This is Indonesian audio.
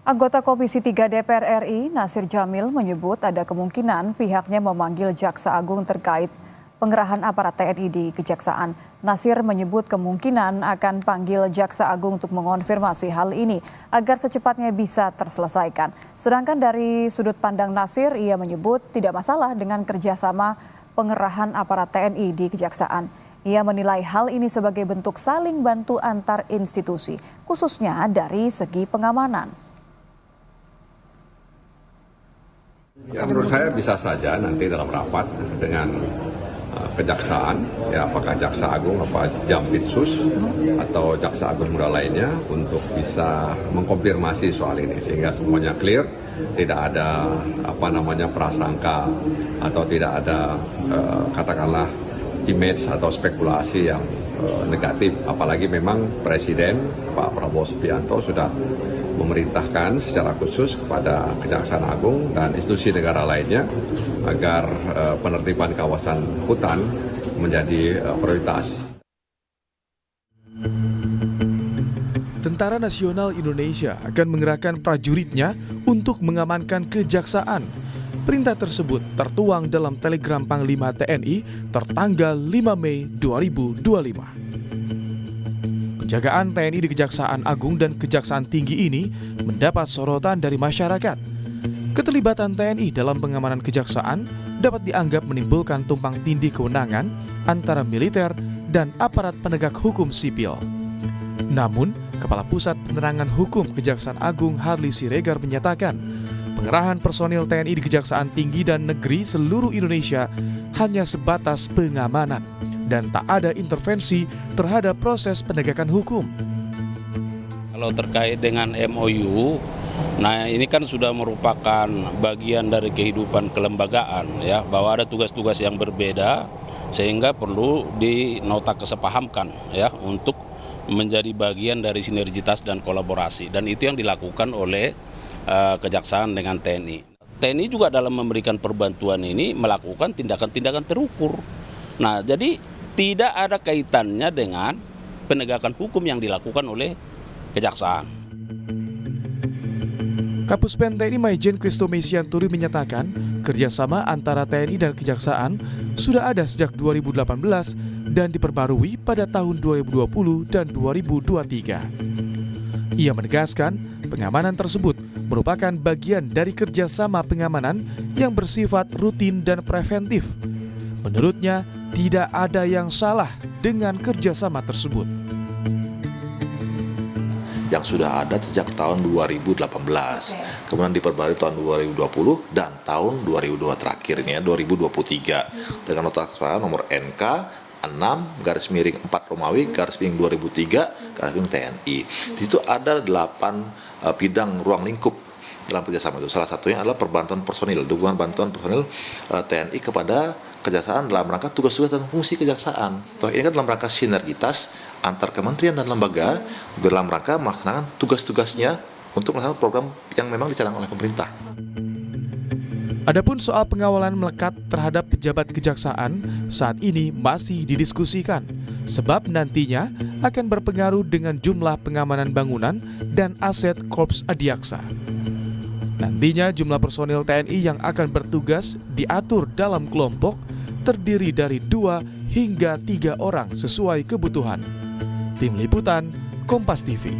Anggota Komisi 3 DPR RI, Nasir Jamil, menyebut ada kemungkinan pihaknya memanggil Jaksa Agung terkait pengerahan aparat TNI di Kejaksaan. Nasir menyebut kemungkinan akan panggil Jaksa Agung untuk mengonfirmasi hal ini agar secepatnya bisa terselesaikan. Sedangkan dari sudut pandang Nasir, ia menyebut tidak masalah dengan kerjasama pengerahan aparat TNI di Kejaksaan. Ia menilai hal ini sebagai bentuk saling bantu antar institusi, khususnya dari segi pengamanan. Ya, menurut saya bisa saja nanti dalam rapat dengan kejaksaan, ya apakah Jaksa Agung, apa Jampitsus atau Jaksa Agung muda lainnya untuk bisa mengkonfirmasi soal ini sehingga semuanya clear, tidak ada prasangka atau tidak ada katakanlah image atau spekulasi yang negatif. Apalagi memang Presiden Pak Prabowo Subianto sudah memerintahkan secara khusus kepada Kejaksaan Agung dan institusi negara lainnya agar penertiban kawasan hutan menjadi prioritas. Tentara Nasional Indonesia akan mengerahkan prajuritnya untuk mengamankan kejaksaan. Perintah tersebut tertuang dalam telegram Panglima TNI tertanggal 5 Mei 2025. Penjagaan TNI di Kejaksaan Agung dan Kejaksaan Tinggi ini mendapat sorotan dari masyarakat. Keterlibatan TNI dalam pengamanan kejaksaan dapat dianggap menimbulkan tumpang tindih kewenangan antara militer dan aparat penegak hukum sipil. Namun, Kepala Pusat Penerangan Hukum Kejaksaan Agung Harli Siregar menyatakan, pengerahan personil TNI di Kejaksaan Tinggi dan Negeri seluruh Indonesia hanya sebatas pengamanan dan tak ada intervensi terhadap proses penegakan hukum. Kalau terkait dengan MOU, nah ini kan sudah merupakan bagian dari kehidupan kelembagaan, ya, bahwa ada tugas-tugas yang berbeda sehingga perlu dinota kesepahamkan, ya, untuk menjadi bagian dari sinergitas dan kolaborasi, dan itu yang dilakukan oleh Kejaksaan dengan TNI. TNI juga dalam memberikan perbantuan ini melakukan tindakan-tindakan terukur. Nah, jadi tidak ada kaitannya dengan penegakan hukum yang dilakukan oleh Kejaksaan. Kapuspen TNI Maijen Christo Mesianturi menyatakan kerjasama antara TNI dan Kejaksaan sudah ada sejak 2018 dan diperbarui pada tahun 2020 dan 2023. Ia menegaskan pengamanan tersebut merupakan bagian dari kerjasama pengamanan yang bersifat rutin dan preventif. Menurutnya, tidak ada yang salah dengan kerjasama tersebut. Yang sudah ada sejak tahun 2018, kemudian diperbarui tahun 2020 dan tahun 2002 terakhir ini, 2023, dengan nota kesepahaman nomor NK 6/4 Romawi /2003 TNI. Di situ ada 8 bidang ruang lingkup dalam kerjasama itu. Salah satunya adalah perbantuan personil, dukungan bantuan personil TNI kepada Kejaksaan dalam rangka tugas-tugas dan fungsi kejaksaan. Ini kan dalam rangka sinergitas antar kementerian dan lembaga dalam rangka melaksanakan tugas-tugasnya untuk melaksanakan program yang memang dicanangkan oleh pemerintah. Adapun soal pengawalan melekat terhadap pejabat kejaksaan saat ini masih didiskusikan, sebab nantinya akan berpengaruh dengan jumlah pengamanan bangunan dan aset Korps Adiaksa. Nantinya jumlah personil TNI yang akan bertugas diatur dalam kelompok terdiri dari 2 hingga 3 orang sesuai kebutuhan. Tim Liputan, Kompas TV.